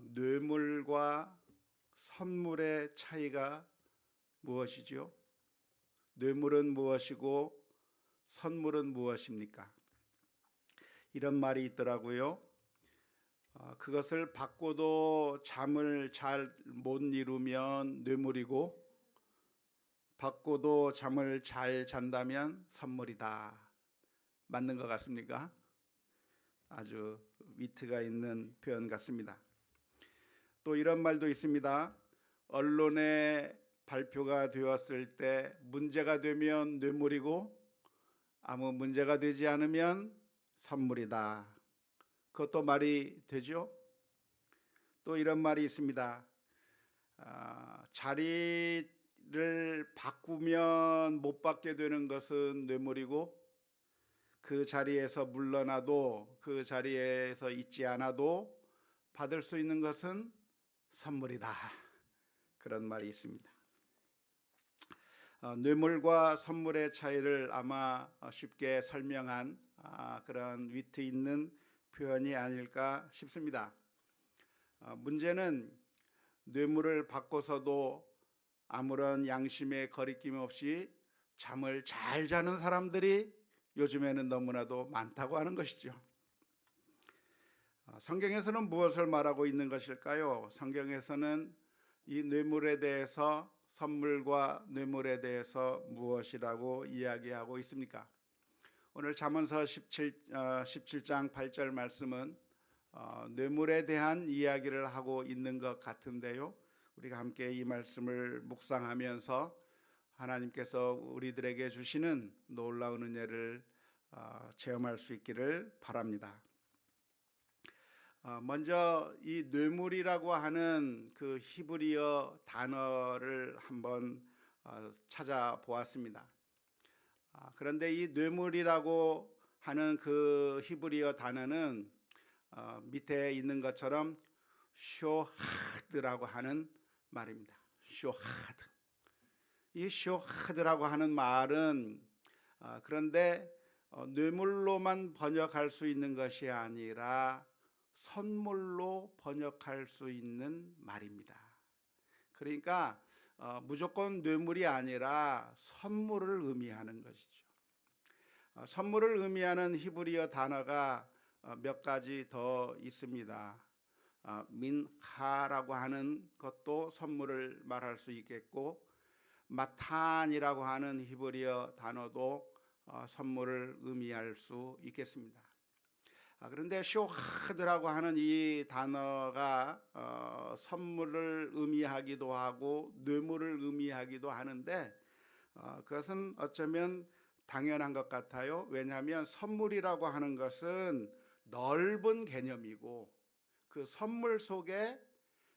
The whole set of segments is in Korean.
뇌물과 선물의 차이가 무엇이죠? 뇌물은 무엇이고 선물은 무엇입니까? 이런 말이 있더라고요. 그것을 받고도 잠을 잘 못 이루면 뇌물이고 받고도 잠을 잘 잔다면 선물이다. 맞는 것 같습니까? 아주 위트가 있는 표현 같습니다. 또 이런 말도 있습니다. 언론에 발표가 되었을 때 문제가 되면 뇌물이고 아무 문제가 되지 않으면 선물이다. 그것도 말이 되죠? 또 이런 말이 있습니다. 자리를 바꾸면 못 받게 되는 것은 뇌물이고 그 자리에서 물러나도 그 자리에서 있지 않아도 받을 수 있는 것은 선물이다. 그런 말이 있습니다. 뇌물과 선물의 차이를 아마 쉽게 설명한 그런 위트 있는 표현이 아닐까 싶습니다. 문제는 뇌물을 받고서도 아무런 양심의 거리낌 없이 잠을 잘 자는 사람들이 요즘에는 너무나도 많다고 하는 것이죠. 성경에서는 무엇을 말하고 있는 것일까요? 성경에서는 이 뇌물에 대해서, 선물과 뇌물에 대해서 무엇이라고 이야기하고 있습니까? 오늘 잠언서 17장 8절 말씀은 뇌물에 대한 이야기를 하고 있는 것 같은데요. 우리가 함께 이 말씀을 묵상하면서 하나님께서 우리들에게 주시는 놀라운 은혜를 체험할 수 있기를 바랍니다. 먼저 이 뇌물이라고 하는 그 히브리어 단어를 한번 찾아보았습니다. 그런데 이 뇌물이라고 하는 그 히브리어 단어는 밑에 있는 것처럼 쇼하드라고 하는 말입니다. 쇼하드. 이 쇼하드라고 하는 말은 그런데 뇌물로만 번역할 수 있는 것이 아니라 선물로 번역할 수 있는 말입니다. 그러니까 무조건 뇌물이 아니라 선물을 의미하는 것이죠. 선물을 의미하는 히브리어 단어가 몇 가지 더 있습니다. 민하라고 하는 것도 선물을 말할 수 있겠고, 마탄이라고 하는 히브리어 단어도 선물을 의미할 수 있겠습니다. 그런데 쇼하드라고 하는 이 단어가 선물을 의미하기도 하고 뇌물을 의미하기도 하는데 그것은 어쩌면 당연한 것 같아요. 왜냐하면 선물이라고 하는 것은 넓은 개념이고 그 선물 속에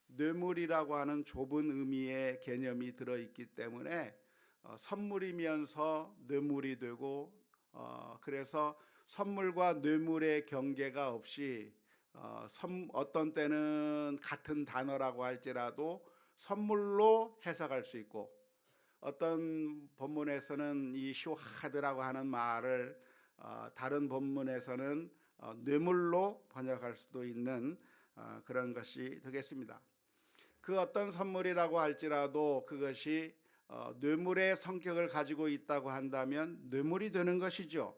뇌물이라고 하는 좁은 의미의 개념이 들어있기 때문에 선물이면서 뇌물이 되고 그래서 선물과 뇌물의 경계가 없이 어떤 때는 같은 단어라고 할지라도 선물로 해석할 수 있고 어떤 본문에서는 이 쇼하드라고 하는 말을 다른 본문에서는 뇌물로 번역할 수도 있는 그런 것이 되겠습니다. 그 어떤 선물이라고 할지라도 그것이 뇌물의 성격을 가지고 있다고 한다면 뇌물이 되는 것이죠.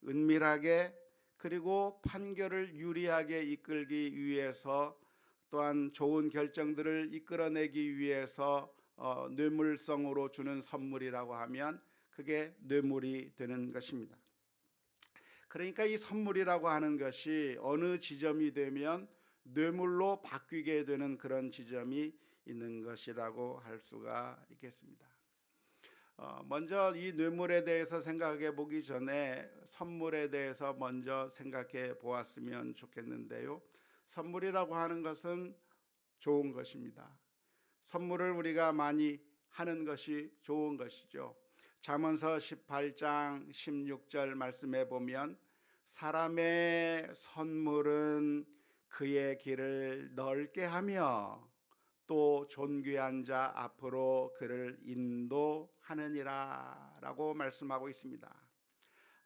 은밀하게 그리고 판결을 유리하게 이끌기 위해서 또한 좋은 결정들을 이끌어내기 위해서 뇌물성으로 주는 선물이라고 하면 그게 뇌물이 되는 것입니다. 그러니까 이 선물이라고 하는 것이 어느 지점이 되면 뇌물로 바뀌게 되는 그런 지점이 있는 것이라고 할 수가 있겠습니다. 먼저 이 뇌물에 대해서 생각해 보기 전에 선물에 대해서 먼저 생각해 보았으면 좋겠는데요. 선물이라고 하는 것은 좋은 것입니다. 선물을 우리가 많이 하는 것이 좋은 것이죠. 잠언서 18장 16절 말씀해 보면 사람의 선물은 그의 길을 넓게 하며 또 존귀한 자 앞으로 그를 인도하느니라 라고 말씀하고 있습니다.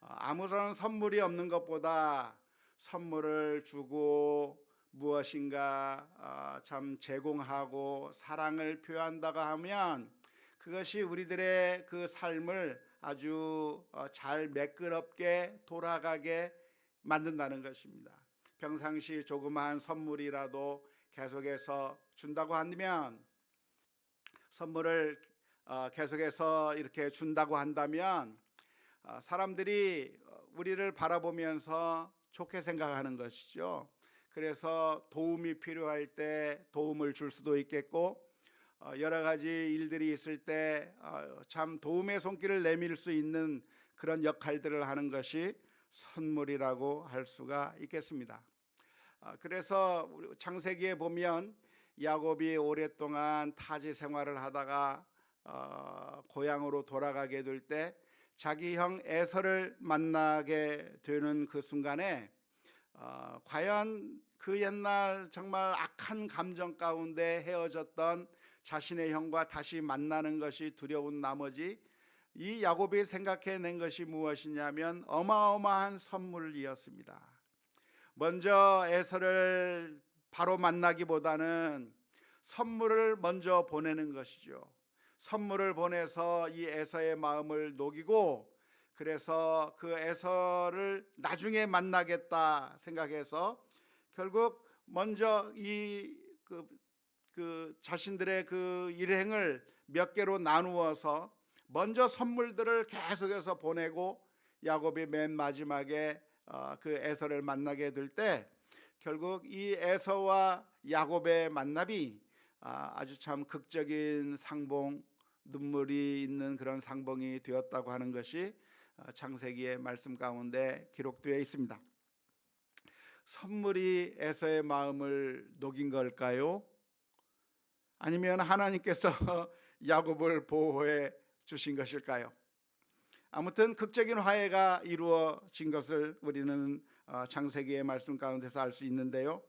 아무런 선물이 없는 것보다 선물을 주고 무엇인가 참 제공하고 사랑을 표한다고 하면 그것이 우리들의 그 삶을 아주 잘 매끄럽게 돌아가게 만든다는 것입니다. 평상시 조그마한 선물이라도 계속해서 준다고 한다면, 선물을 계속해서 이렇게 준다고 한다면 사람들이 우리를 바라보면서 좋게 생각하는 것이죠. 그래서 도움이 필요할 때 도움을 줄 수도 있겠고, 여러 가지 일들이 있을 때 참 도움의 손길을 내밀 수 있는 그런 역할들을 하는 것이 선물이라고 할 수가 있겠습니다. 그래서 창세기에 보면 야곱이 오랫동안 타지 생활을 하다가 고향으로 돌아가게 될 때 자기 형 에서를 만나게 되는 그 순간에 과연 그 옛날 정말 악한 감정 가운데 헤어졌던 자신의 형과 다시 만나는 것이 두려운 나머지 이 야곱이 생각해낸 것이 무엇이냐면 어마어마한 선물이었습니다. 먼저 에서를 바로 만나기보다는 선물을 먼저 보내는 것이죠. 선물을 보내서 이 에서의 마음을 녹이고, 그래서 그 에서를 나중에 만나겠다 생각해서 결국 먼저 그 자신들의 그 일행을 몇 개로 나누어서 먼저 선물들을 계속해서 보내고, 야곱이 맨 마지막에 그 에서를 만나게 될 때 결국 이 에서와 야곱의 만남이 아주 참 극적인 상봉, 눈물이 있는 그런 상봉이 되었다고 하는 것이 창세기의 말씀 가운데 기록되어 있습니다. 선물이 에서의 마음을 녹인 걸까요? 아니면 하나님께서 야곱을 보호해 주신 것일까요? 아무튼 극적인 화해가 이루어진 것을 우리는 창세기의 말씀 가운데서 알 수 있는데요.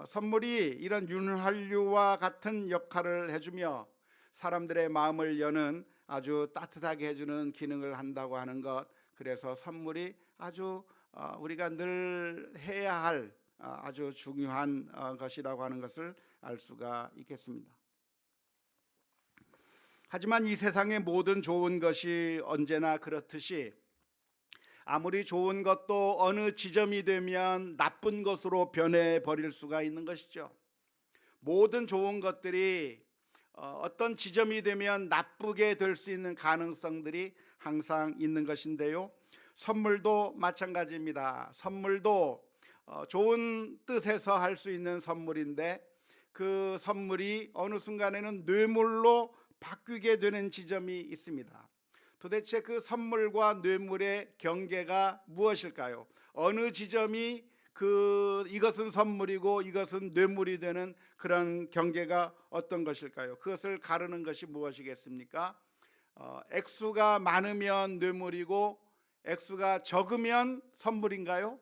선물이 이런 윤활유와 같은 역할을 해주며 사람들의 마음을 여는 아주 따뜻하게 해주는 기능을 한다고 하는 것, 그래서 선물이 아주 우리가 늘 해야 할 아주 중요한 것이라고 하는 것을 알 수가 있겠습니다. 하지만 이 세상의 모든 좋은 것이 언제나 그렇듯이 아무리 좋은 것도 어느 지점이 되면 나쁜 것으로 변해버릴 수가 있는 것이죠. 모든 좋은 것들이 어떤 지점이 되면 나쁘게 될 수 있는 가능성들이 항상 있는 것인데요. 선물도 마찬가지입니다. 선물도 좋은 뜻에서 할 수 있는 선물인데 그 선물이 어느 순간에는 뇌물로 바뀌게 되는 지점이 있습니다. 도대체 그 선물과 뇌물의 경계가 무엇일까요? 어느 지점이 이것은 선물이고 이것은 뇌물이 되는 그런 경계가 어떤 것일까요? 그것을 가르는 것이 무엇이겠습니까? 액수가 많으면 뇌물이고 액수가 적으면 선물인가요?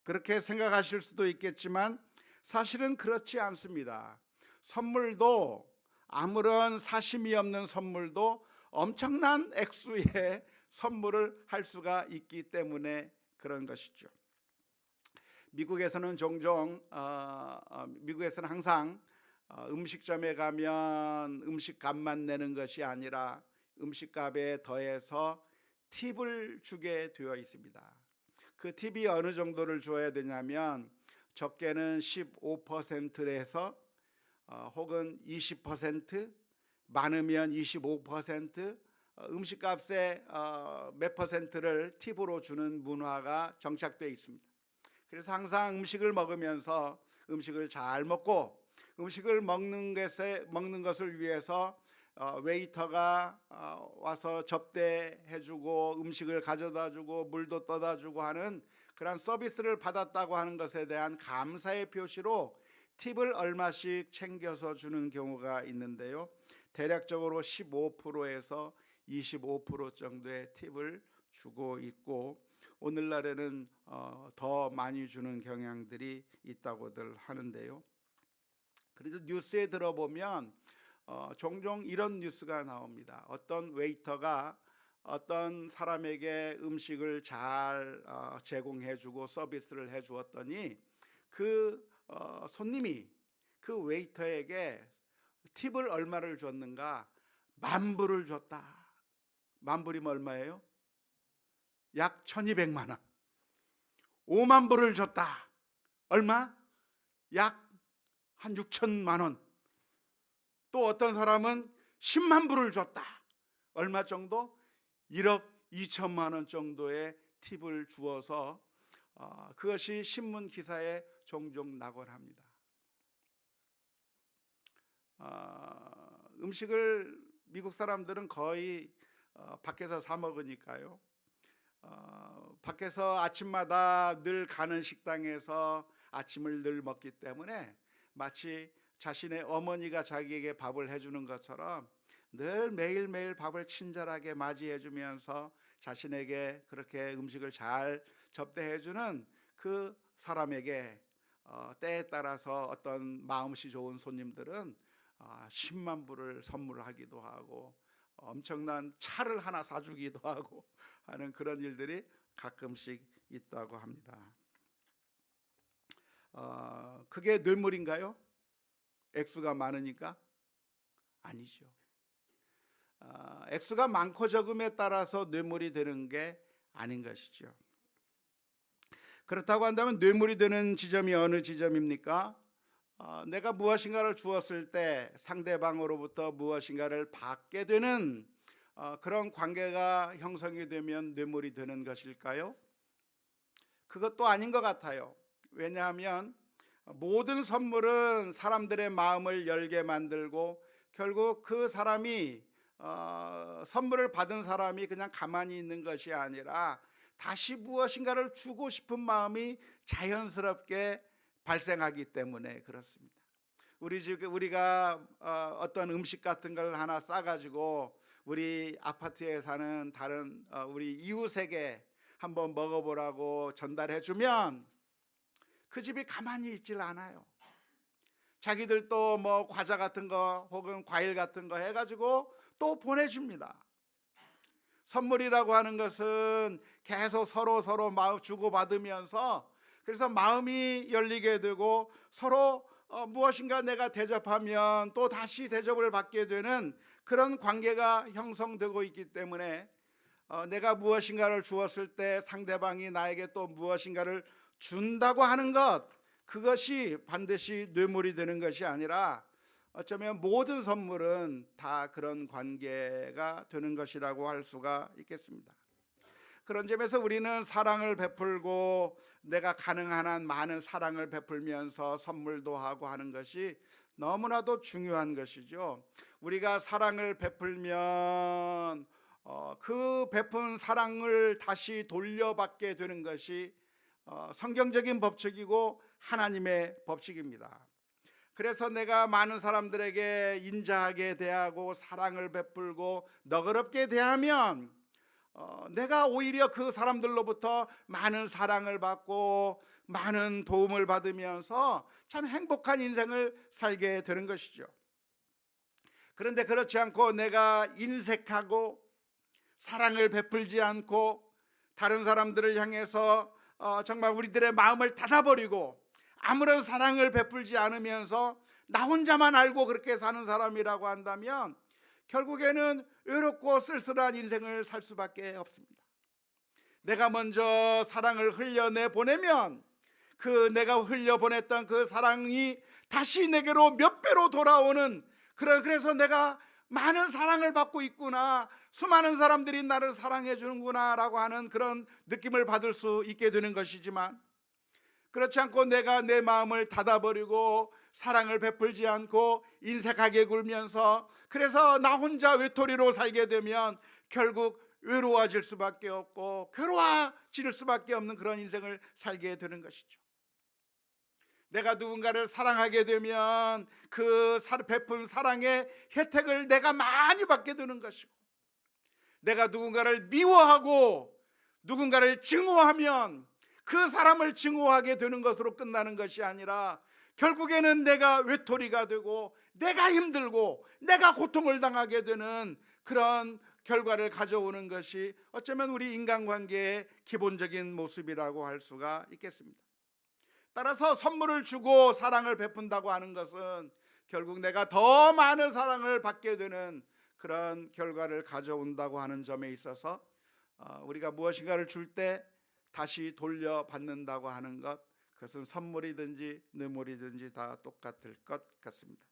그렇게 생각하실 수도 있겠지만 사실은 그렇지 않습니다. 선물도 아무런 사심이 없는 선물도 엄청난 액수의 선물을 할 수가 있기 때문에 그런 것이죠. 미국에서는 종종 미국에서는 항상 음식점에 가면 음식값만 내는 것이 아니라 음식값에 더해서 팁을 주게 되어 있습니다. 그 팁이 어느 정도를 줘야 되냐면 적게는 15%에서 혹은 20%, 많으면 25%, 음식값의 몇 퍼센트를 팁으로 주는 문화가 정착되어 있습니다. 그래서 항상 음식을 먹으면서 음식을 잘 먹고 음식을 먹는 것을 위해서 웨이터가 와서 접대해주고 음식을 가져다주고 물도 떠다주고 하는 그런 서비스를 받았다고 하는 것에 대한 감사의 표시로 팁을 얼마씩 챙겨서 주는 경우가 있는데요. 대략적으로 15%에서 25% 정도의 팁을 주고 있고 오늘날에는 더 많이 주는 경향들이 있다고들 하는데요. 그래도 뉴스에 들어보면 종종 이런 뉴스가 나옵니다. 어떤 웨이터가 어떤 사람에게 음식을 잘 제공해주고 서비스를 해주었더니 그 손님이 그 웨이터에게 팁을 얼마를 줬는가? 10,000불을 줬다. 10,000불이면 얼마예요? 약 1,200만 원. 50,000불을 줬다. 얼마? 약 한 6천만 원. 또 어떤 사람은 10만 불을 줬다. 얼마 정도? 1억 2천만 원 정도의 팁을 주어서 그것이 신문 기사에 종종 나곤 합니다. 음식을 미국 사람들은 거의 밖에서 사 먹으니까요. 밖에서 아침마다 늘 가는 식당에서 아침을 늘 먹기 때문에 마치 자신의 어머니가 자기에게 밥을 해주는 것처럼 늘 매일매일 밥을 친절하게 맞이해주면서 자신에게 그렇게 음식을 잘 접대해주는 그 사람에게 때에 따라서 어떤 마음씨 좋은 손님들은 10만 불을 선물하기도 하고 엄청난 차를 하나 사주기도 하고 하는 그런 일들이 가끔씩 있다고 합니다. 그게 뇌물인가요? 액수가 많으니까? 아니죠. 액수가 많고 적음에 따라서 뇌물이 되는 게 아닌 것이죠. 그렇다고 한다면 뇌물이 되는 지점이 어느 지점입니까? 내가 무엇인가를 주었을 때 상대방으로부터 무엇인가를 받게 되는 그런 관계가 형성이 되면 뇌물이 되는 것일까요? 그것도 아닌 것 같아요. 왜냐하면 모든 선물은 사람들의 마음을 열게 만들고 결국 그 사람이 선물을 받은 사람이 그냥 가만히 있는 것이 아니라 다시 무엇인가를 주고 싶은 마음이 자연스럽게 발생하기 때문에 그렇습니다. 우리가 어떤 음식 같은 걸 하나 싸가지고 우리 아파트에 사는 다른 우리 이웃에게 한번 먹어보라고 전달해주면 그 집이 가만히 있질 않아요. 자기들도 뭐 과자 같은 거 혹은 과일 같은 거 해가지고 또 보내줍니다. 선물이라고 하는 것은 계속 서로 마음 주고받으면서 그래서 마음이 열리게 되고 서로 무엇인가 내가 대접하면 또 다시 대접을 받게 되는 그런 관계가 형성되고 있기 때문에 내가 무엇인가를 주었을 때 상대방이 나에게 또 무엇인가를 준다고 하는 것, 그것이 반드시 뇌물이 되는 것이 아니라 어쩌면 모든 선물은 다 그런 관계가 되는 것이라고 할 수가 있겠습니다. 그런 점에서 우리는 사랑을 베풀고 내가 가능한 한 많은 사랑을 베풀면서 선물도 하고 하는 것이 너무나도 중요한 것이죠. 우리가 사랑을 베풀면 그 베푼 사랑을 다시 돌려받게 되는 것이 성경적인 법칙이고 하나님의 법칙입니다. 그래서 내가 많은 사람들에게 인자하게 대하고 사랑을 베풀고 너그럽게 대하면 내가 오히려 그 사람들로부터 많은 사랑을 받고 많은 도움을 받으면서 참 행복한 인생을 살게 되는 것이죠. 그런데 그렇지 않고 내가 인색하고 사랑을 베풀지 않고 다른 사람들을 향해서 정말 우리들의 마음을 닫아버리고 아무런 사랑을 베풀지 않으면서 나 혼자만 알고 그렇게 사는 사람이라고 한다면 결국에는 외롭고 쓸쓸한 인생을 살 수밖에 없습니다. 내가 먼저 사랑을 흘려내 보내면 그 내가 흘려보냈던 그 사랑이 다시 내게로 몇 배로 돌아오는 그래서 내가 많은 사랑을 받고 있구나, 수많은 사람들이 나를 사랑해 주는구나 라고 하는 그런 느낌을 받을 수 있게 되는 것이지만, 그렇지 않고 내가 내 마음을 닫아버리고 사랑을 베풀지 않고 인색하게 굴면서 그래서 나 혼자 외톨이로 살게 되면 결국 외로워질 수밖에 없고 괴로워질 수밖에 없는 그런 인생을 살게 되는 것이죠. 내가 누군가를 사랑하게 되면 그 베푼 사랑의 혜택을 내가 많이 받게 되는 것이고, 내가 누군가를 미워하고 누군가를 증오하면 그 사람을 증오하게 되는 것으로 끝나는 것이 아니라 결국에는 내가 외톨이가 되고 내가 힘들고 내가 고통을 당하게 되는 그런 결과를 가져오는 것이 어쩌면 우리 인간관계의 기본적인 모습이라고 할 수가 있겠습니다. 따라서 선물을 주고 사랑을 베푼다고 하는 것은 결국 내가 더 많은 사랑을 받게 되는 그런 결과를 가져온다고 하는 점에 있어서 우리가 무엇인가를 줄 때 다시 돌려받는다고 하는 것, 그것은 선물이든지 뇌물이든지 다 똑같을 것 같습니다.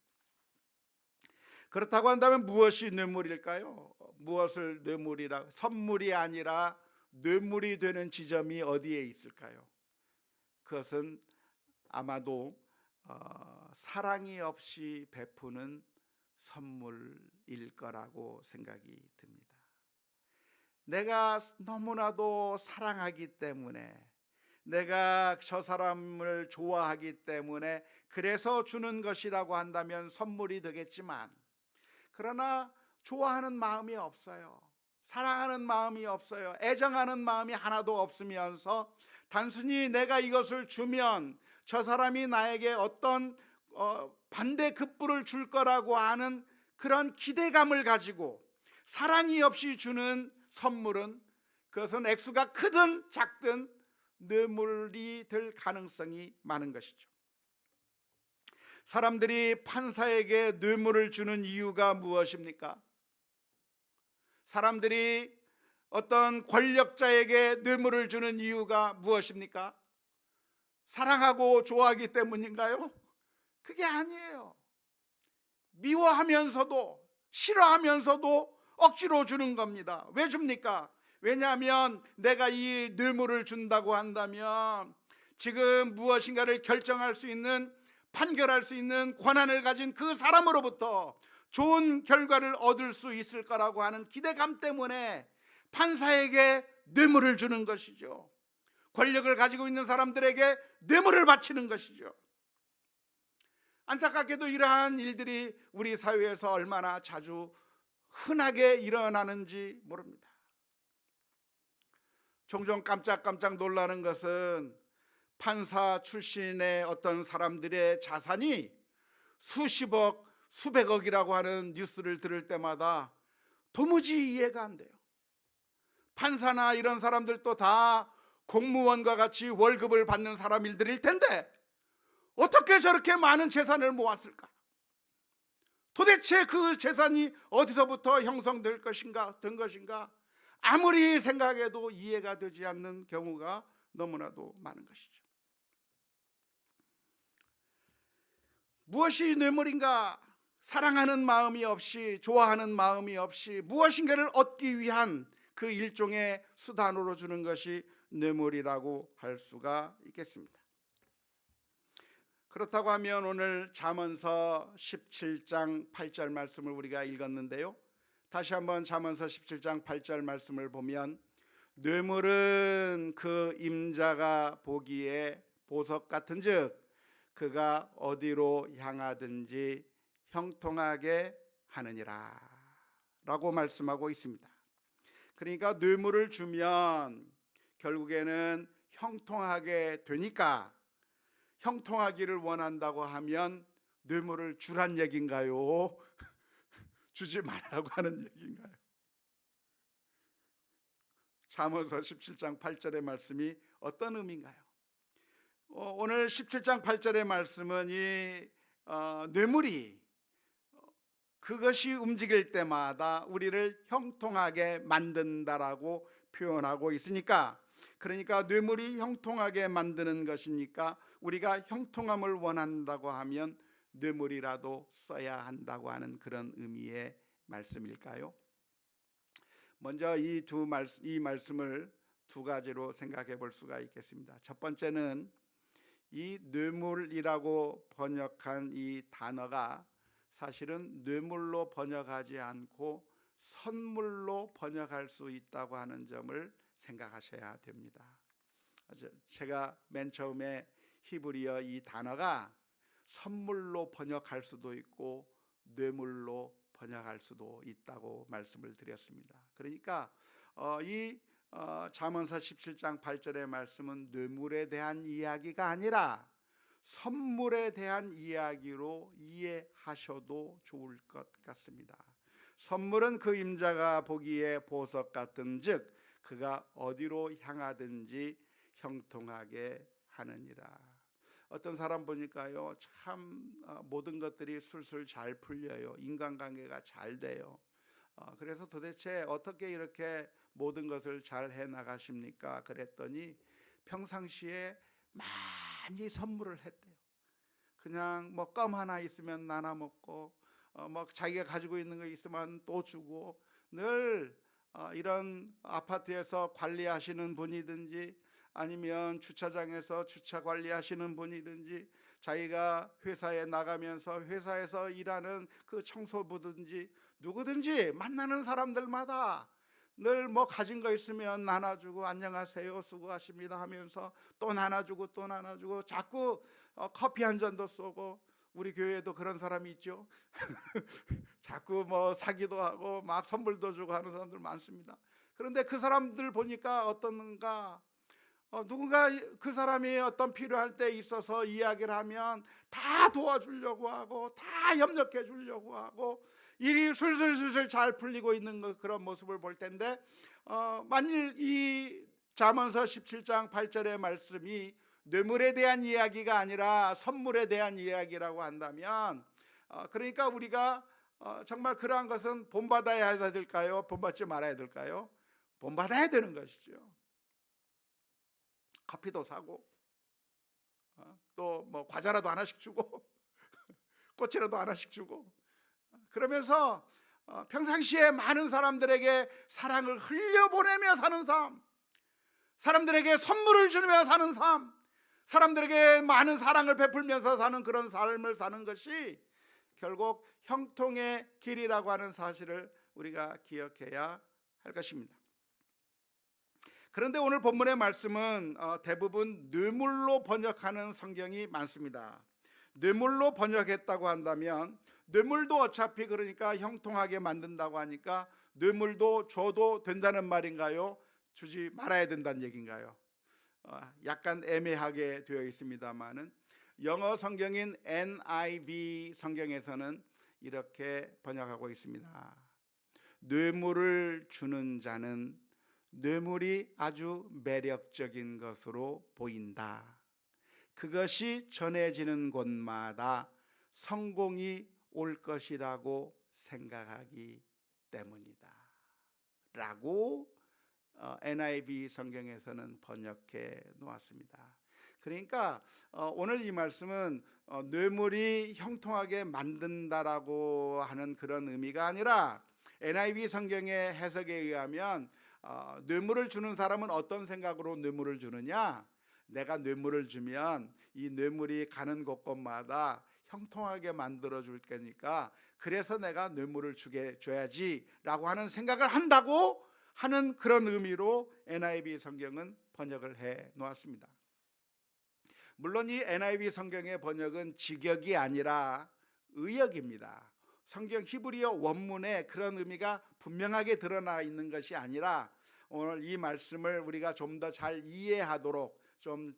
그렇다고 한다면 무엇이 뇌물일까요? 무엇을 뇌물이라, 선물이 아니라 뇌물이 되는 지점이 어디에 있을까요? 그것은 아마도 사랑이 없이 베푸는 선물일 거라고 생각이 듭니다. 내가 너무나도 사랑하기 때문에, 내가 저 사람을 좋아하기 때문에 그래서 주는 것이라고 한다면 선물이 되겠지만, 그러나 좋아하는 마음이 없어요. 사랑하는 마음이 없어요. 애정하는 마음이 하나도 없으면서 단순히 내가 이것을 주면 저 사람이 나에게 어떤 반대급부를 줄 거라고 하는 그런 기대감을 가지고 사랑이 없이 주는 선물은, 그것은 액수가 크든 작든 뇌물이 될 가능성이 많은 것이죠. 사람들이 판사에게 뇌물을 주는 이유가 무엇입니까? 사람들이 어떤 권력자에게 뇌물을 주는 이유가 무엇입니까? 사랑하고 좋아하기 때문인가요? 그게 아니에요. 미워하면서도 싫어하면서도 억지로 주는 겁니다. 왜 줍니까? 왜냐하면 내가 이 뇌물을 준다고 한다면 지금 무엇인가를 결정할 수 있는, 판결할 수 있는 권한을 가진 그 사람으로부터 좋은 결과를 얻을 수 있을 거라고 하는 기대감 때문에 판사에게 뇌물을 주는 것이죠. 권력을 가지고 있는 사람들에게 뇌물을 바치는 것이죠. 안타깝게도 이러한 일들이 우리 사회에서 얼마나 자주 흔하게 일어나는지 모릅니다. 종종 깜짝깜짝 놀라는 것은 판사 출신의 어떤 사람들의 자산이 수십억, 수백억이라고 하는 뉴스를 들을 때마다 도무지 이해가 안 돼요. 판사나 이런 사람들도 다 공무원과 같이 월급을 받는 사람들일 텐데 어떻게 저렇게 많은 재산을 모았을까? 도대체 그 재산이 어디서부터 형성될 것인가, 된 것인가? 아무리 생각해도 이해가 되지 않는 경우가 너무나도 많은 것이죠. 무엇이 뇌물인가? 사랑하는 마음이 없이, 좋아하는 마음이 없이 무엇인가를 얻기 위한 그 일종의 수단으로 주는 것이 뇌물이라고 할 수가 있겠습니다. 그렇다고 하면 오늘 잠언서 17장 8절 말씀을 우리가 읽었는데요, 다시 한번 잠언서 17장 8절 말씀을 보면 뇌물은 그 임자가 보기에 보석 같은즉 그가 어디로 향하든지 형통하게 하느니라 라고 말씀하고 있습니다. 그러니까 뇌물을 주면 결국에는 형통하게 되니까, 형통하기를 원한다고 하면 뇌물을 주란 얘기인가요? 주지 말라고 하는 얘기인가요? 잠언서 17장 8절의 말씀이 어떤 의미인가요? 오늘 17장 8절의 말씀은 이 뇌물이 그것이 움직일 때마다 우리를 형통하게 만든다라고 표현하고 있으니까, 그러니까 뇌물이 형통하게 만드는 것이니까 우리가 형통함을 원한다고 하면 뇌물이라도 써야 한다고 하는 그런 의미의 말씀일까요? 먼저 이 말씀을 두 가지로 생각해 볼 수가 있겠습니다. 첫 번째는 이 뇌물이라고 번역한 이 단어가 사실은 뇌물로 번역하지 않고 선물로 번역할 수 있다고 하는 점을 생각하셔야 됩니다. 제가 맨 처음에 히브리어 이 단어가 선물로 번역할 수도 있고 뇌물로 번역할 수도 있다고 말씀을 드렸습니다. 그러니까 이 잠언서 17장 8절의 말씀은 뇌물에 대한 이야기가 아니라 선물에 대한 이야기로 이해하셔도 좋을 것 같습니다. 선물은 그 임자가 보기에 보석 같은즉 그가 어디로 향하든지 형통하게 하느니라. 어떤 사람 보니까요, 참 모든 것들이 술술 잘 풀려요. 인간관계가 잘 돼요. 그래서 도대체 어떻게 이렇게 모든 것을 잘 해나가십니까? 그랬더니 평상시에 많이 선물을 했대요. 그냥 뭐 껌 하나 있으면 나눠 먹고, 뭐 자기가 가지고 있는 거 있으면 또 주고, 늘 이런 아파트에서 관리하시는 분이든지 아니면 주차장에서 주차 관리하시는 분이든지 자기가 회사에 나가면서 회사에서 일하는 그 청소부든지 누구든지 만나는 사람들마다 늘 뭐 가진 거 있으면 나눠주고 안녕하세요 수고하십니다 하면서 또 나눠주고 또 나눠주고, 자꾸 커피 한 잔도 쏘고, 우리 교회에도 그런 사람이 있죠. 자꾸 뭐 사기도 하고 막 선물도 주고 하는 사람들 많습니다. 그런데 그 사람들 보니까 어떤가, 누군가 그 사람이 어떤 필요할 때 있어서 이야기를 하면 다 도와주려고 하고 다 협력해 주려고 하고 일이 술술술술 잘 풀리고 있는 그런 모습을 볼 텐데, 만일 이 잠언서 17장 8절의 말씀이 뇌물에 대한 이야기가 아니라 선물에 대한 이야기라고 한다면, 그러니까 우리가 정말 그러한 것은 본받아야 될까요? 본받지 말아야 될까요? 본받아야 되는 것이죠. 커피도 사고 또 뭐 과자라도 하나씩 주고 꽃이라도 하나씩 주고, 그러면서 평상시에 많은 사람들에게 사랑을 흘려보내며 사는 삶, 사람들에게 선물을 주며 사는 삶, 사람들에게 많은 사랑을 베풀면서 사는 그런 삶을 사는 것이 결국 형통의 길이라고 하는 사실을 우리가 기억해야 할 것입니다. 그런데 오늘 본문의 말씀은 대부분 뇌물로 번역하는 성경이 많습니다. 뇌물로 번역했다고 한다면, 뇌물도 어차피 그러니까 형통하게 만든다고 하니까 뇌물도 줘도 된다는 말인가요? 주지 말아야 된다는 얘기인가요? 약간 애매하게 되어 있습니다만은 영어 성경인 NIV 성경에서는 이렇게 번역하고 있습니다. 뇌물을 주는 자는 뇌물이 아주 매력적인 것으로 보인다. 그것이 전해지는 곳마다 성공이 올 것이라고 생각하기 때문이다 라고 NIV 성경에서는 번역해 놓았습니다. 그러니까 오늘 이 말씀은 뇌물이 형통하게 만든다라고 하는 그런 의미가 아니라, NIV 성경의 해석에 의하면 뇌물을 주는 사람은 어떤 생각으로 뇌물을 주느냐, 내가 뇌물을 주면 이 뇌물이 가는 곳곳마다 형통하게 만들어 줄 거니까 그래서 내가 뇌물을 줘야지 라고 하는 생각을 한다고 하는 그런 의미로 NIV 성경은 번역을 해 놓았습니다. 물론 이 NIV 성경의 번역은 직역이 아니라 의역입니다. 성경 히브리어 원문에 그런 의미가 분명하게 드러나 있는 것이 아니라, 오늘 이 말씀을 우리가 좀 더 잘 이해하도록, 좀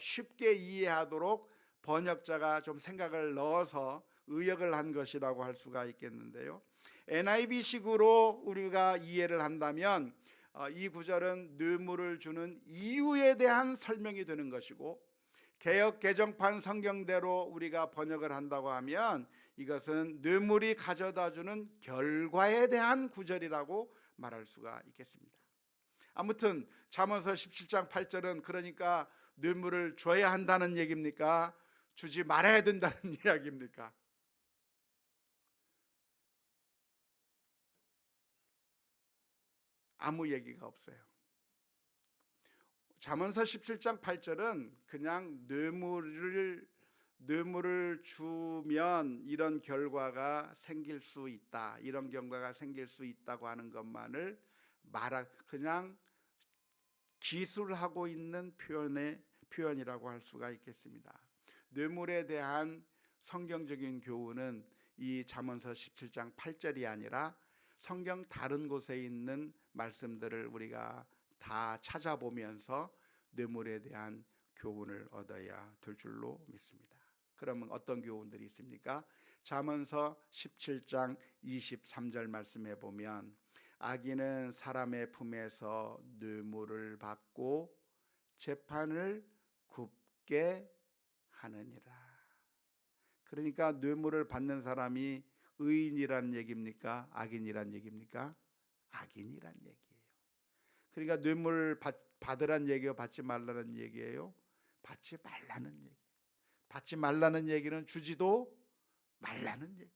쉽게 이해하도록 번역자가 좀 생각을 넣어서 의역을 한 것이라고 할 수가 있겠는데요. NIV식으로 우리가 이해를 한다면 이 구절은 뇌물을 주는 이유에 대한 설명이 되는 것이고, 개역 개정판 성경대로 우리가 번역을 한다고 하면 이것은 뇌물이 가져다주는 결과에 대한 구절이라고 말할 수가 있겠습니다. 아무튼 잠언서 17장 8절은 그러니까 뇌물을 줘야 한다는 얘기입니까? 주지 말아야 된다는 이야기입니까? 아무 얘기가 없어요. 잠언서 17장 8절은 그냥 뇌물을 주면 이런 결과가 생길 수 있다, 이런 경과가 생길 수 있다고 하는 것만을 그냥 기술하고 있는 표현이라고 할 수가 있겠습니다. 뇌물에 대한 성경적인 교훈은 이 잠언서 17장 8절이 아니라 성경 다른 곳에 있는 말씀들을 우리가 다 찾아보면서 뇌물에 대한 교훈을 얻어야 될 줄로 믿습니다. 그러면 어떤 교훈들이 있습니까? 잠언서 17장 23절 말씀에 보면, 악인은 사람의 품에서 뇌물을 받고 재판을 굽게 하느니라. 그러니까 뇌물을 받는 사람이 의인이라는 얘기입니까? 악인이라는 얘기입니까? 악인이란 얘기예요. 그러니까 뇌물 받으란 얘기예요? 받지 말라는 얘기예요? 받지 말라는 얘기. 받지 말라는 얘기는 주지도 말라는 얘기.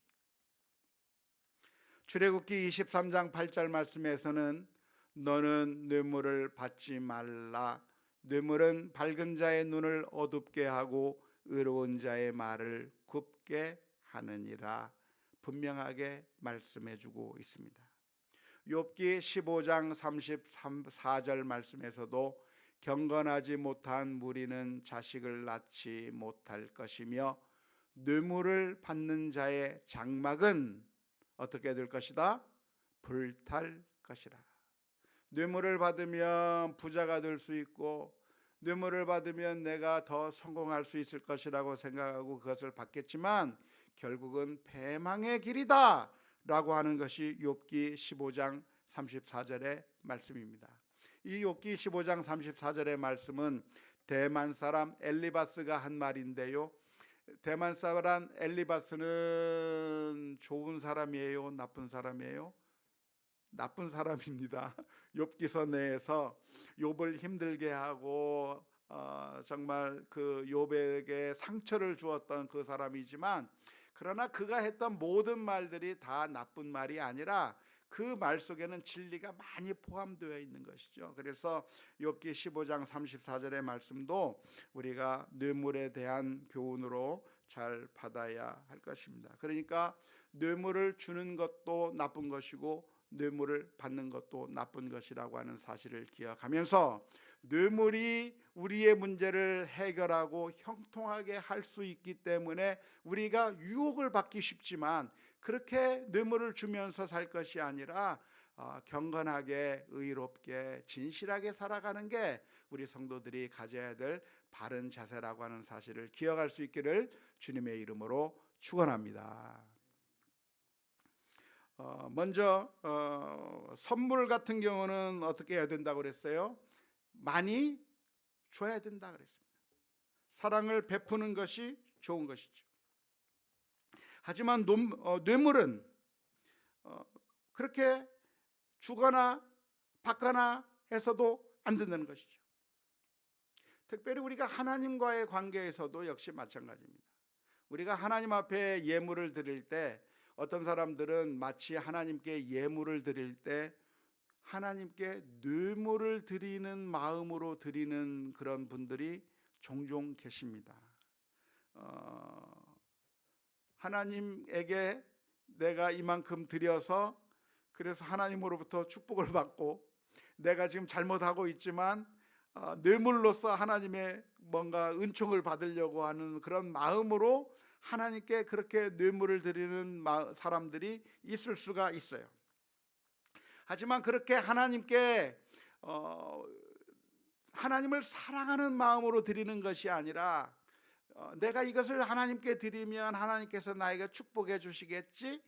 출애굽기 23장 8절 말씀에서는 너는 뇌물을 받지 말라. 뇌물은 밝은 자의 눈을 어둡게 하고 의로운 자의 말을 굽게 하느니라. 분명하게 말씀해 주고 있습니다. 욥기 15장 34절 말씀에서도 경건하지 못한 무리는 자식을 낳지 못할 것이며 뇌물을 받는 자의 장막은 어떻게 될 것이다? 불탈 것이라. 뇌물을 받으면 부자가 될 수 있고 뇌물을 받으면 내가 더 성공할 수 있을 것이라고 생각하고 그것을 받겠지만 결국은 패망의 길이다 라고 하는 것이 욥기 15장 34절의 말씀입니다. 이 욥기 15장 34절의 말씀은 대만 사람 엘리바스가 한 말인데요, 대만 사람 엘리바스는 좋은 사람이에요? 나쁜 사람이에요? 나쁜 사람입니다. 욥기서 내에서 욥을 힘들게 하고 정말 그 욥에게 상처를 주었던 그 사람이지만, 그러나 그가 했던 모든 말들이 다 나쁜 말이 아니라 그 말 속에는 진리가 많이 포함되어 있는 것이죠. 그래서 욥기 15장 34절의 말씀도 우리가 뇌물에 대한 교훈으로 잘 받아야 할 것입니다. 그러니까 뇌물을 주는 것도 나쁜 것이고 뇌물을 받는 것도 나쁜 것이라고 하는 사실을 기억하면서 뇌물이 우리의 문제를 해결하고 형통하게 할 수 있기 때문에 우리가 유혹을 받기 쉽지만 그렇게 뇌물을 주면서 살 것이 아니라 경건하게 의롭게 진실하게 살아가는 게 우리 성도들이 가져야 될 바른 자세라고 하는 사실을 기억할 수 있기를 주님의 이름으로 축원합니다. 먼저 선물 같은 경우는 어떻게 해야 된다고 그랬어요? 많이 줘야 된다 그랬습니다. 사랑을 베푸는 것이 좋은 것이죠. 하지만 뇌물은 그렇게 주거나 받거나 해서도 안 된다는 것이죠. 특별히 우리가 하나님과의 관계에서도 역시 마찬가지입니다. 우리가 하나님 앞에 예물을 드릴 때 어떤 사람들은 마치 하나님께 예물을 드릴 때 하나님께 뇌물을 드리는 마음으로 드리는 그런 분들이 종종 계십니다. 하나님에게 내가 이만큼 드려서 그래서 하나님으로부터 축복을 받고 내가 지금 잘못하고 있지만 뇌물로서 하나님의 뭔가 은총을 받으려고 하는 그런 마음으로 하나님께 그렇게 뇌물을 드리는 사람들이 있을 수가 있어요. 하지만 그렇게 하나님께 하나님을 사랑하는 마음으로 드리는 것이 아니라 내가 이것을 하나님께 드리면 하나님께서 나에게 축복해 주시겠지,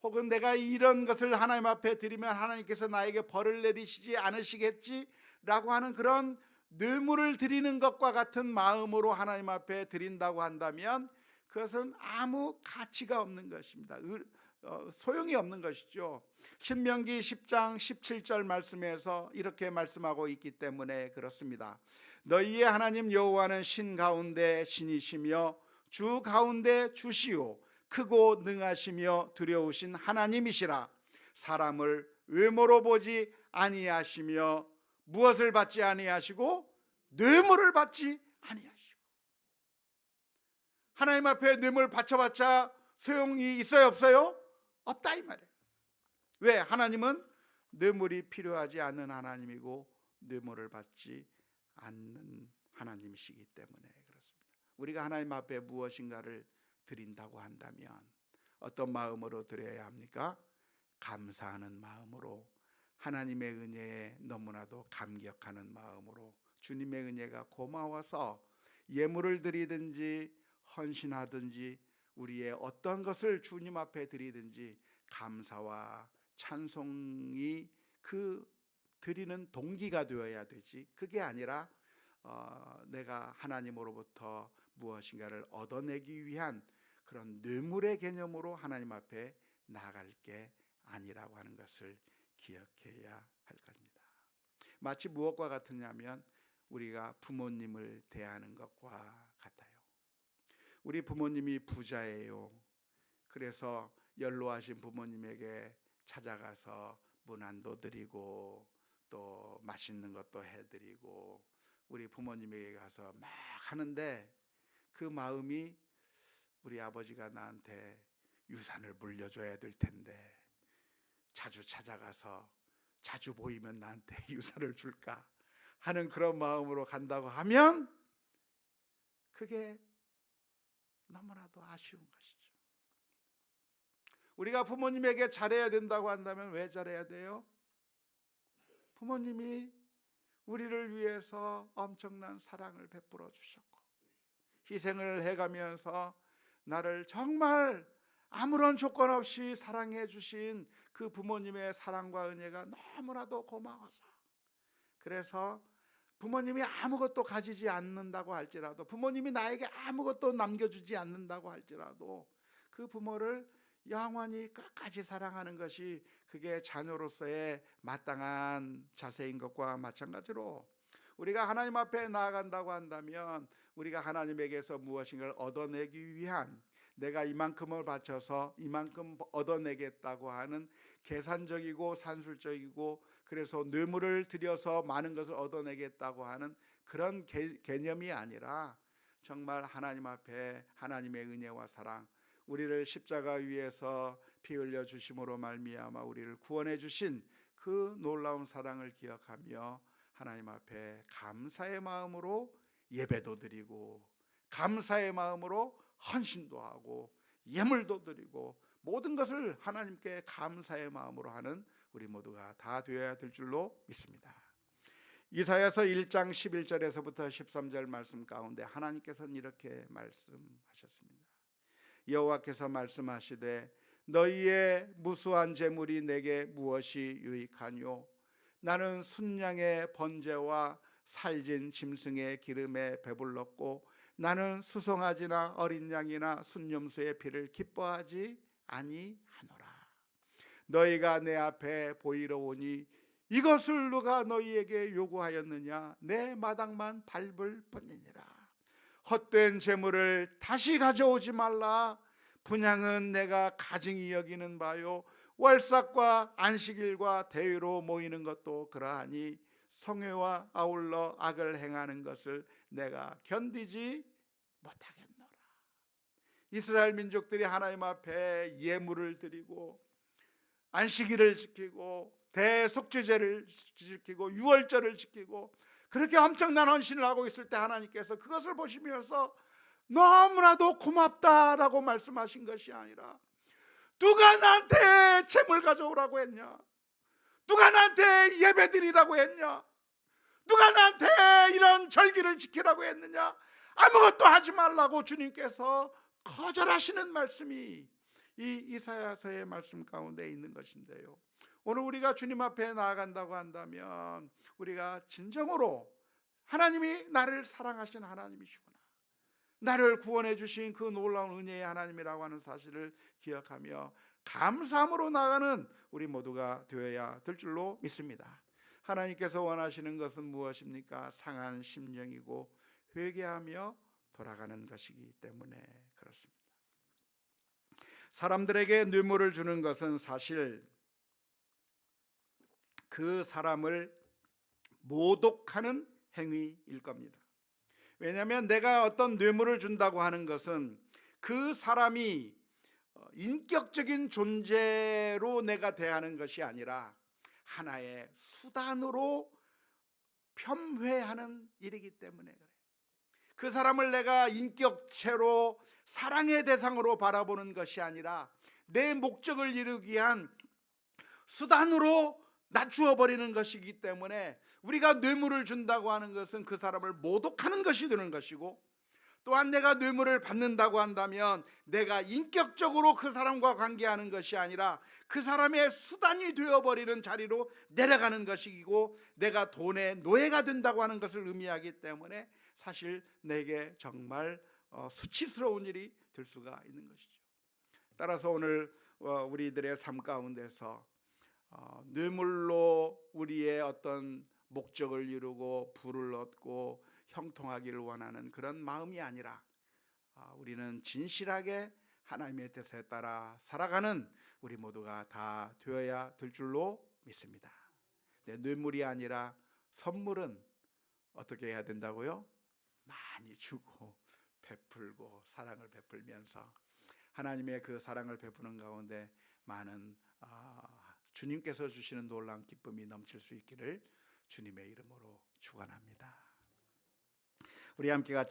혹은 내가 이런 것을 하나님 앞에 드리면 하나님께서 나에게 벌을 내리시지 않으시겠지 라고 하는 그런 뇌물을 드리는 것과 같은 마음으로 하나님 앞에 드린다고 한다면 그것은 아무 가치가 없는 것입니다. 소용이 없는 것이죠. 신명기 10장 17절 말씀에서 이렇게 말씀하고 있기 때문에 그렇습니다. 너희의 하나님 여호와는 신 가운데 신이시며 주 가운데 주시오 크고 능하시며 두려우신 하나님이시라. 사람을 외모로 보지 아니하시며 무엇을 받지 아니하시고 뇌물을 받지 아니하시고. 하나님 앞에 뇌물 바쳐봤자 소용이 있어요 없어요? 없다 이 말이에요. 왜? 하나님은 뇌물이 필요하지 않는 하나님이고 뇌물을 받지 않는 하나님이시기 때문에 그렇습니다. 우리가 하나님 앞에 무엇인가를 드린다고 한다면 어떤 마음으로 드려야 합니까? 감사하는 마음으로, 하나님의 은혜에 너무나도 감격하는 마음으로, 주님의 은혜가 고마워서 예물을 드리든지 헌신하든지 우리의 어떤 것을 주님 앞에 드리든지 감사와 찬송이 그 드리는 동기가 되어야 되지, 그게 아니라 내가 하나님으로부터 무엇인가를 얻어내기 위한 그런 뇌물의 개념으로 하나님 앞에 나아갈 게 아니라고 하는 것을 기억해야 할 겁니다. 마치 무엇과 같으냐면 우리가 부모님을 대하는 것과 같아요. 우리 부모님이 부자예요. 그래서 연로하신 부모님에게 찾아가서 문안도 드리고 또 맛있는 것도 해드리고 우리 부모님에게 가서 막 하는데 그 마음이 우리 아버지가 나한테 유산을 물려줘야 될 텐데 자주 찾아가서 자주 보이면 나한테 유산을 줄까 하는 그런 마음으로 간다고 하면 그게 너무나도 아쉬운 것이죠. 우리가 부모님에게 잘해야 된다고 한다면 왜 잘해야 돼요? 부모님이 우리를 위해서 엄청난 사랑을 베풀어 주셨고 희생을 해가면서 나를 정말 아무런 조건 없이 사랑해 주신 그 부모님의 사랑과 은혜가 너무나도 고마워서, 그래서 부모님이 아무것도 가지지 않는다고 할지라도, 부모님이 나에게 아무것도 남겨주지 않는다고 할지라도 그 부모를 영원히 끝까지 사랑하는 것이 그게 자녀로서의 마땅한 자세인 것과 마찬가지로 우리가 하나님 앞에 나아간다고 한다면 우리가 하나님에게서 무엇인가를 얻어내기 위한, 내가 이만큼을 바쳐서 이만큼 얻어내겠다고 하는 계산적이고 산술적이고 그래서 뇌물을 들여서 많은 것을 얻어내겠다고 하는 그런 개념이 아니라 정말 하나님 앞에 하나님의 은혜와 사랑, 우리를 십자가 위에서 피 흘려 주심으로 말미암아 우리를 구원해 주신 그 놀라운 사랑을 기억하며 하나님 앞에 감사의 마음으로 예배도 드리고 감사의 마음으로 헌신도 하고 예물도 드리고 모든 것을 하나님께 감사의 마음으로 하는 우리 모두가 다 되어야 될 줄로 믿습니다. 이사야서 1장 11절에서부터 13절 말씀 가운데 하나님께서는 이렇게 말씀하셨습니다. 여호와께서 말씀하시되 너희의 무수한 재물이 내게 무엇이 유익하뇨? 나는 순양의 번제와 살진 짐승의 기름에 배불렀고 나는 수송아지나 어린 양이나 순념수의 피를 기뻐하지 아니하노라. 너희가 내 앞에 보이러 오니 이것을 누가 너희에게 요구하였느냐? 내 마당만 밟을 뿐이니라. 헛된 재물을 다시 가져오지 말라. 분향은 내가 가증히 여기는 바요 월삭과 안식일과 대회로 모이는 것도 그러하니 성회와 아울러 악을 행하는 것을 내가 견디지 못하겠노라. 이스라엘 민족들이 하나님 앞에 예물을 드리고 안식일을 지키고 대속죄제를 지키고 유월절을 지키고 그렇게 엄청난 헌신을 하고 있을 때 하나님께서 그것을 보시면서 너무나도 고맙다라고 말씀하신 것이 아니라 누가 나한테 재물 가져오라고 했냐? 누가 나한테 예배 드리라고 했냐? 누가 나한테 이런 절기를 지키라고 했느냐? 아무것도 하지 말라고 주님께서 거절하시는 말씀이 이 이사야서의 말씀 가운데 있는 것인데요, 오늘 우리가 주님 앞에 나아간다고 한다면 우리가 진정으로 하나님이 나를 사랑하신 하나님이시구나, 나를 구원해 주신 그 놀라운 은혜의 하나님이라고 하는 사실을 기억하며 감사함으로 나아가는 우리 모두가 되어야 될 줄로 믿습니다. 하나님께서 원하시는 것은 무엇입니까? 상한 심령이고 회개하며 돌아가는 것이기 때문에 그렇습니다. 사람들에게 뇌물을 주는 것은 사실 그 사람을 모독하는 행위일 겁니다. 왜냐하면 내가 어떤 뇌물을 준다고 하는 것은 그 사람이 인격적인 존재로 내가 대하는 것이 아니라 하나의 수단으로 폄훼하는 일이기 때문에 그래요. 그 사람을 내가 인격체로 사랑의 대상으로 바라보는 것이 아니라 내 목적을 이루기 위한 수단으로 낮추어 버리는 것이기 때문에 우리가 뇌물을 준다고 하는 것은 그 사람을 모독하는 것이 되는 것이고, 또한 내가 뇌물을 받는다고 한다면 내가 인격적으로 그 사람과 관계하는 것이 아니라 그 사람의 수단이 되어버리는 자리로 내려가는 것이고 내가 돈의 노예가 된다고 하는 것을 의미하기 때문에 사실 내게 정말 수치스러운 일이 될 수가 있는 것이죠. 따라서 오늘 우리들의 삶 가운데서 뇌물로 우리의 어떤 목적을 이루고 부를 얻고 형통하기를 원하는 그런 마음이 아니라 우리는 진실하게 하나님의 뜻에 따라 살아가는 우리 모두가 다 되어야 될 줄로 믿습니다. 뇌물이 아니라 선물은 어떻게 해야 된다고요? 많이 주고 베풀고 사랑을 베풀면서 하나님의 그 사랑을 베푸는 가운데 많은 주님께서 주시는 놀라운 기쁨이 넘칠 수 있기를 주님의 이름으로 축원합니다. 우리 함께 같이